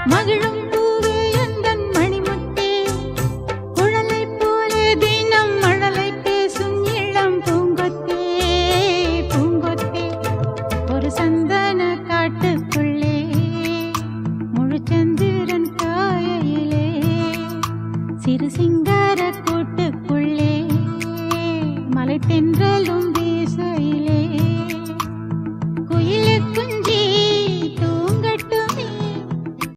மகிழும் பூவே எந்தன் மணிமுத்தே குழலை போலே தினம் மழலை பேசும் இளம் பூங்கொத்தே பூங்கொத்தே ஒரு சந்தன காட்டுக்குள்ளே முழுச்சந்திரன் காயிலே சிறு சிங்க